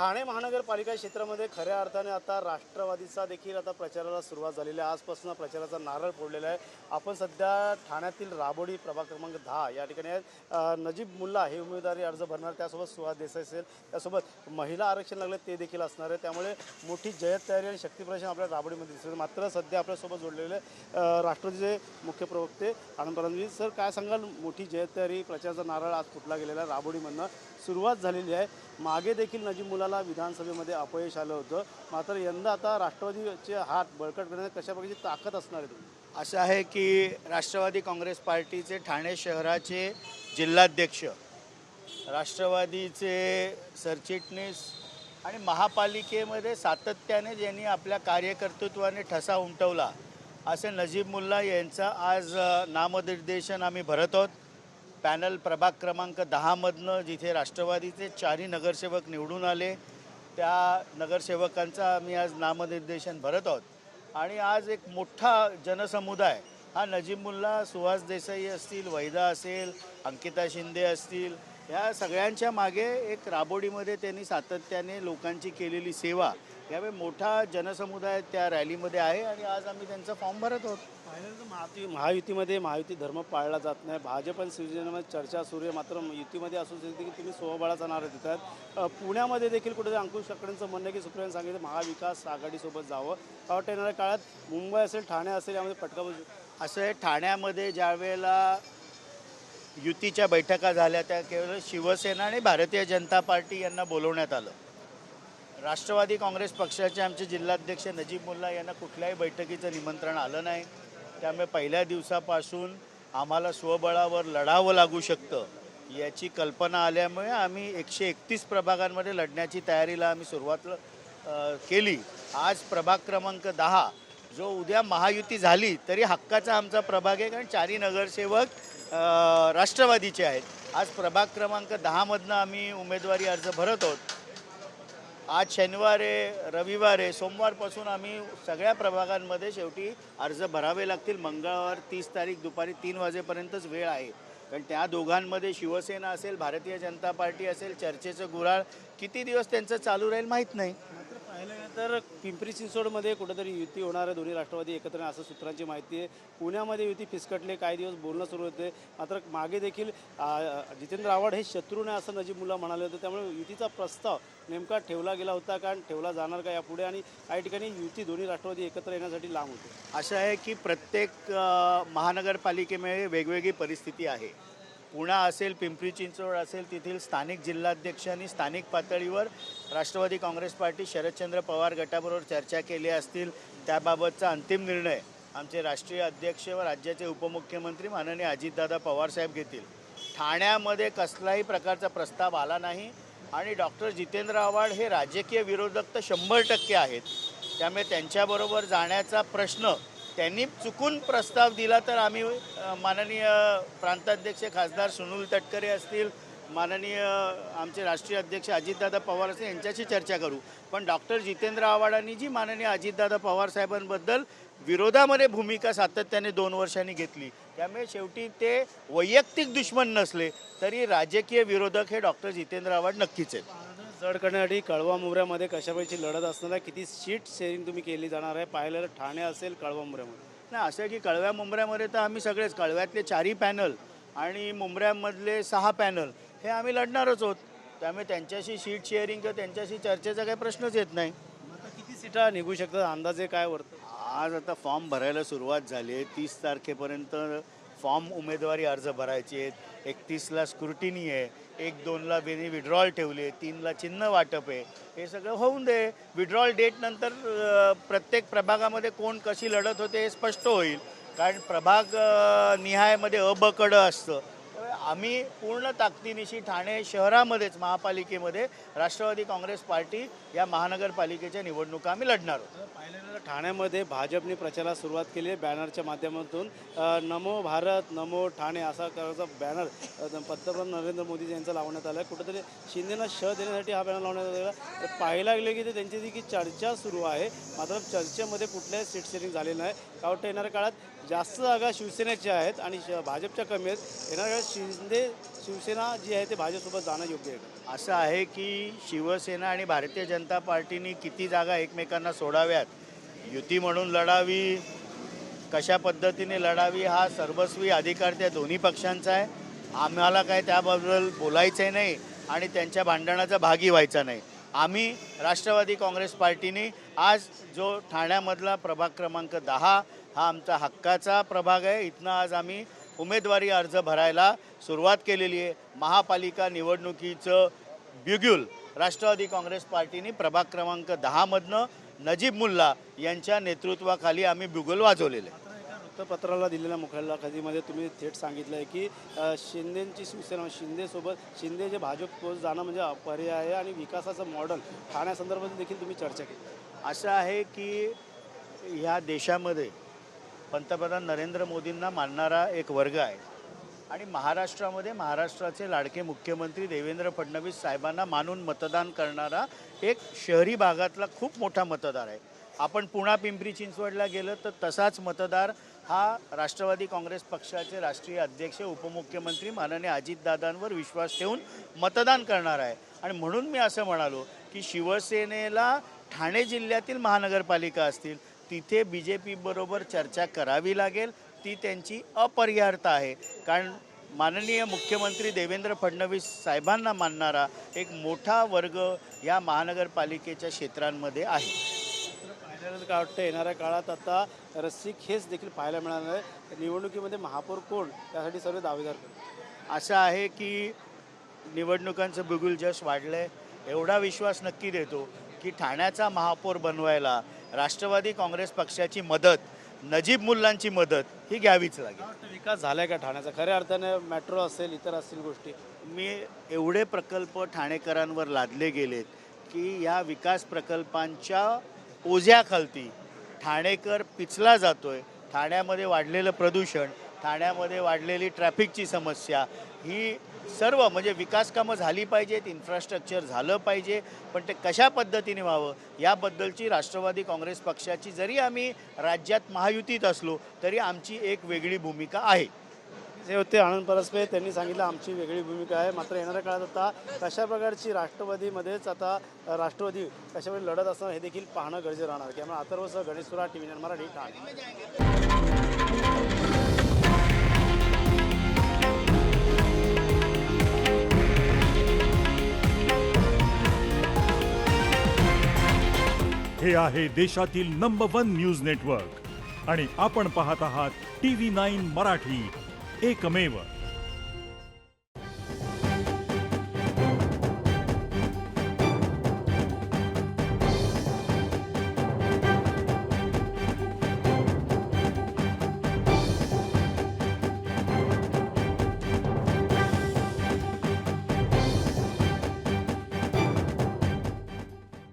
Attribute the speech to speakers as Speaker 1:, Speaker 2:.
Speaker 1: ठाणे महानगरपालिका क्षेत्रामध्ये खऱ्या अर्थाने आता राष्ट्रवादीचा देखील आता प्रचाराला सुरुवात झालेली आहे। आजपासून प्रचाराचा नारळ फोडलेला आहे। आपण सध्या ठाण्यातील राबोडी प्रभाग क्रमांक 10 या ठिकाणी आहेत। नजीब मुल्ला हे उमेदवारी अर्ज भरणार, त्यासोबत सुहास देसाई असेल, त्यासोबत महिला आरक्षण लागले ते देखील असणार आहे। त्यामुळे मोठी जयत तयारी आणि शक्तीप्रदर्शन आपल्या राबोडीमध्ये दिसतं। मात्र सध्या आपल्यासोबत जोडलेले राष्ट्रवादीचे मुख्य प्रवक्ते आनंद फडणवीस सर, काय सांगाल? मोठी जयत तयारी, प्रचाराचा नारळ आज फुटला गेलेला राबोडीमधनं सुरुवात झालेली आहे। मागे देखील नजीब मुलाला विधानसभेमध्ये अपयश आलं होतं, मात्र यंदा आता राष्ट्रवादीचे हात बळकट करण्याची कशा प्रकारची ताकद असणार आहे?
Speaker 2: असं आहे की राष्ट्रवादी काँग्रेस पार्टीचे ठाणे शहराचे जिल्हाध्यक्ष, राष्ट्रवादीचे सरचिटणीस आणि महापालिकेमध्ये सातत्याने ज्यांनी आपल्या कार्यकर्तृत्वाने ठसा उमटवला असे नजीब मुल्ला यांचा आज नामनिर्देशन आम्ही भरत आहोत। पॅनल प्रभाग क्रमांक 10मधनं जिथे राष्ट्रवादीचे 4 नगरसेवक निवडून आले त्या नगरसेवकांचा आम्ही आज नामनिर्देशन भरत आहोत। आणि आज एक मोठा जनसमुदाय हा नजीब मुल्ला, सुहास देसाई असतील, वैदा असेल, अंकिता शिंदे असतील, या सगळ्यांच्या मागे एक राबोडीमध्ये त्यांनी सातत्याने लोकांची केलेली सेवा, यामुळे मोठा जनसमुदाय त्या रॅलीमध्ये आहे आणि आज आम्ही त्यांचा फॉर्म भरत आहोत।
Speaker 1: पाहिलं तर महायुतीमध्ये महायुती धर्म पाळला जात नाही। भाजप आणि शिवसेनेमध्ये चर्चा सुरू आहे, मात्र युतीमध्ये असू शकते की तुम्ही स्वबळाचा नारा देतात। पुण्यामध्ये देखील कुठेतरी अंकुश ठाकरेंचं म्हणणं आहे की सुप्रियांनी सांगितलं महाविकास आघाडीसोबत जावं, कारण येणाऱ्या काळात मुंबई असेल, ठाणे असेल, यामध्ये फटका बसू।
Speaker 2: असं आहे, ठाण्यामध्ये ज्या वेळेला युतीच्या बैठका झाल्या त्या केवळ शिवसेना आणि भारतीय जनता पार्टी यांना बोलवण्यात आलं। राष्ट्रवादी काँग्रेस पक्षाचे आमचे जिल्हाध्यक्ष नजीब मुल्ला यांना कुठल्याही बैठकीचं निमंत्रण आलं नाही। त्यामुळे पहिल्या दिवसापासून आम्हाला स्वबळावर लढावं लागू शकतं याची कल्पना आल्यामुळे आम्ही 131 प्रभागांमध्ये लढण्याची तयारीला आम्ही सुरुवात केली। आज प्रभाग क्रमांक 10 जो उद्या महायुती झाली तरी हक्काचा आमचा प्रभाग आहे, कारण 4 नगरसेवक राष्ट्रवादीचे आहेत। आज प्रभाग क्रमांक 10मधनं आम्ही उमेदवारी अर्ज भरत आहोत। आज शनिवार आहे, रविवार आहे, सोमवारपासून आम्ही सगळ्या प्रभागांमध्ये शेवटी अर्ज भरावे लागतील। मंगळवार 30 तारीख दुपारी 3 वाजेपर्यंतच वेळ आहे, कारण त्या दोघांमध्ये शिवसेना असेल, भारतीय जनता पार्टी असेल, चर्चेचं गुऱ्हाळ किती दिवस त्यांचं चालू राहील माहीत नाही।
Speaker 1: मात्र पाहिलं तर पिंपरी चिंचवडमध्ये कुठेतरी युती होणार आहे, दोन्ही राष्ट्रवादी एकत्र असं सूत्रांची माहिती आहे। पुण्यामध्ये युती फिसकटले, काही दिवस बोलणं सुरू होते, मात्र मागे देखील जितेंद्र आव्हाड हे शत्रू नाही असं नजीब मुल्ला म्हणाले होते। त्यामुळे युतीचा प्रस्ताव नेमका ठेवला गेला होता, कारण ठेवला जाणार का यापुढे, आणि काही ठिकाणी युती दोन्ही राष्ट्रवादी एकत्र येण्यासाठी लांब होते।
Speaker 2: असं आहे की प्रत्येक महानगरपालिकेमध्ये वेगवेगळी परिस्थिती आहे। पुणा असेल, पिंपरी चिंचवड असेल, तेथील स्थानिक जिल्हाध्यक्षांनी स्थानिक पातळीवर राष्ट्रवादी काँग्रेस पार्टी शरदचंद्र पवार गटाबरोबर चर्चा केली असतील, त्याबाबतचा अंतिम निर्णय आमचे राष्ट्रीय अध्यक्ष व राज्याचे उपमुख्यमंत्री माननीय अजितदादा पवारसाहेब घेतील। ठाण्यामध्ये कसलाही प्रकारचा प्रस्ताव आला नाही आणि डॉक्टर जितेंद्र आव्हाड हे राजकीय विरोधक तर 100% आहेत। त्यामुळे त्यांच्याबरोबर जाण्याचा प्रश्न, त्यांनी चुकून प्रस्ताव दिला तर आम्ही माननीय प्रांताध्यक्ष खासदार सुनील तटकरे असतील, माननीय आमचे राष्ट्रीय अध्यक्ष अजितदादा पवार असतील, यांच्याशी चर्चा करू। पण डॉक्टर जितेंद्र आव्हाडांनी जी माननीय अजितदादा पवारसाहेबांबद्दल विरोधामध्ये भूमिका सातत्याने 2 वर्षांनी घेतली, त्यामुळे शेवटी ते वैयक्तिक दुश्मन नसले तरी राजकीय विरोधक हे डॉक्टर जितेंद्र आव्हाड नक्कीच आहेत।
Speaker 1: जड करण्यासाठी कळवा मुंब्र्यामध्ये कशा प्रकारची लढत असणार आहे, किती सीट शेअरिंग तुम्ही केली जाणार आहे? पाहिलं तर ठाणे असेल, कळवा मुंब्र्यामध्ये
Speaker 2: नाही, असं आहे की कळव्या मुंब्र्यामध्ये तर आम्ही सगळेच, कळव्यातले 4 पॅनल आणि मुंब्र्यामधले 6 पॅनल हे आम्ही लढणारच आहोत। त्यामुळे त्यांच्याशी सीट शेअरिंग किंवा त्यांच्याशी चर्चेचा काही प्रश्नच येत नाही।
Speaker 1: आता किती सीटा निघू शकतात अंदाजे काय वरतं?
Speaker 2: आज आता फॉर्म भरायला सुरुवात झाली आहे। 30 तारखेपर्यंत फॉर्म उमेदवारी अर्ज भरायचे आहेत। 31ला स्क्रुटिनी आहे, 1-2ला विड्रॉल ठेवली आहे, 3ला चिन्ह वाटप आहे। हे सगळं होऊन दे, विड्रॉल डेट नंतर प्रत्येक प्रभागामध्ये कोण कशी लढत होते हे स्पष्ट होईल, कारण प्रभाग निहायमध्ये अबकडं असतं। आम्ही पूर्ण ताकदीनिशी ठाणे शहरामध्येच महापालिकेमध्ये राष्ट्रवादी काँग्रेस पार्टी या महानगरपालिकेच्या निवडणुका आम्ही लढणार आहोत।
Speaker 1: पाहिलं ठाण्यामध्ये भाजपने प्रचाराला सुरुवात केली आहे। बॅनरच्या माध्यमातून नमो भारत, नमो ठाणे असा करायचा बॅनर पंतप्रधान नरेंद्र मोदी यांचा लावण्यात आला आहे। कुठेतरी शिंदेना देण्यासाठी हा बॅनर लावण्यात आलेला आहे। पाहायला गेले की ते त्यांची देखील चर्चा सुरू आहे, मात्र चर्चेमध्ये कुठल्याही सीट शेअरिंग झालेलं नाही। कारण येणाऱ्या काळात जास्त जागा शिवसेनेच्या आहेत आणि भाजपच्या कमी आहेत। येणाऱ्या शिंदे शिवसेना जी आहे ते भाजपसोबत जाणं योग्य आहे का?
Speaker 2: असं आहे की शिवसेना आणि भारतीय जनता पार्टीनी किती जागा एकमेकांना सोडाव्यात, युती म्हणून लढावी, कशा पद्धतीने लढावी हा सर्वस्वी अधिकार त्या दोन्ही पक्षांचा आहे. आम्हाला काय त्याबद्दल बोलायचं नाही आणि त्यांच्या भांडणाचा भागी व्हायचा नाही. आम्ही राष्ट्रवादी काँग्रेस पार्टीने आज जो ठाण्यामधला प्रभाग क्रमांक 10 हा आमचा हक्काचा प्रभाग आहे. इथनं आज आम्ही उमेदवारी अर्ज भरायला सुरुवात केलेली आहे. महापालिका निवडणुकीचं ब्युग्युल राष्ट्रवादी काँग्रेस पार्टीने प्रभाग क्रमांक 10मधनं नजीब मुल्ला यांच्या नेतृत्वाखाली आम्ही ब्युगल वाजवलेले.
Speaker 1: वृत्तपत्राला दिलेल्या मुलाखतीमध्ये तुम्ही थेट सांगितलं आहे की शिंदेची शिवसेना शिंदे जे भाजप जाणं म्हणजे पर्याय आहे आणि विकासाचं मॉडेल ठाण्यासंदर्भात देखील तुम्ही चर्चा केली.
Speaker 2: असं आहे की ह्या देशामध्ये पंतप्रधान नरेंद्र मोदींना मानणारा एक वर्ग आहे आणि महाराष्ट्रामध्ये महाराष्ट्राचे लाडके मुख्यमंत्री देवेंद्र फडणवीस साहेबांना मानून मतदान करणारा एक शहरी भागातला खूप मोठा मतदार आहे. आपण पुणा पिंपरी चिंचवडला गेलं तर तसाच मतदार हा राष्ट्रवादी काँग्रेस पक्षाचे राष्ट्रीय अध्यक्ष उपमुख्यमंत्री माननीय अजितदादांवर विश्वास ठेवून मतदान करणार आहे. आणि म्हणून मी असं म्हणालो की शिवसेनेला ठाणे जिल्ह्यातील महानगरपालिका असतील तिथे BJP बरोबर चर्चा करावी लागेल. ती त्यांची अपरिहार्यता आहे. कारण माननीय मुख्यमंत्री देवेंद्र फडणवीस साहेबांना मानणारा एक मोठा वर्ग या महानगरपालिकेच्या क्षेत्रांमध्ये आहे.
Speaker 1: पाहिल्यानंतर काय वाटतं येणाऱ्या काळात आता रस्सी खेच देखील पाहायला मिळणार आहे. निवडणुकीमध्ये महापौर कोण त्यासाठी सर्व दावेदार करतात.
Speaker 2: असं आहे की निवडणुकांचं बिगुल जस्ट वाढलं आहे. एवढा विश्वास नक्की देतो की ठाण्याचा महापौर बनवायला राष्ट्रवादी काँग्रेस पक्षाची मदत, नजीब मुल्लांची मदत ही घ्यावीच लागेल.
Speaker 1: विकास झाला आहे का ठाण्याचा खऱ्या अर्थाने? मेट्रो असेल, इतर असतील गोष्टी.
Speaker 2: मी एवढे प्रकल्प ठाणेकरांवर लादले गेलेत की या विकास प्रकल्पांच्या ओझ्याखालती ठाणेकर पिचला जातोय. ठाण्यामध्ये वाढलेलं प्रदूषण, ठाण्यामध्ये वाढलेली ट्रॅफिकची समस्या ही सर्व म्हणजे विकास कामं झाली पाहिजेत, इन्फ्रास्ट्रक्चर झालं पाहिजे, पण ते कशा पद्धतीने व्हावं याबद्दलची राष्ट्रवादी काँग्रेस पक्षाची जरी आम्ही राज्यात महायुतीत असलो तरी आमची एक वेगळी भूमिका आहे.
Speaker 1: जे होते आनंद परस्पे त्यांनी सांगितलं आमची वेगळी भूमिका आहे. मात्र येणाऱ्या काळात आता कशा प्रकारची राष्ट्रवादीमध्येच आता राष्ट्रवादी कशाप्रकारे लढत असणार हे देखील पाहणं गरजेचं राहणार. त्यामुळे अथर्वसह गणेश सुरा, TV9 मराठी, ठाणे.
Speaker 3: हे आहे देशातील नंबर 1 न्यूज नेटवर्क आणि आपण पाहत आहात TV9 मराठी, एकमेव.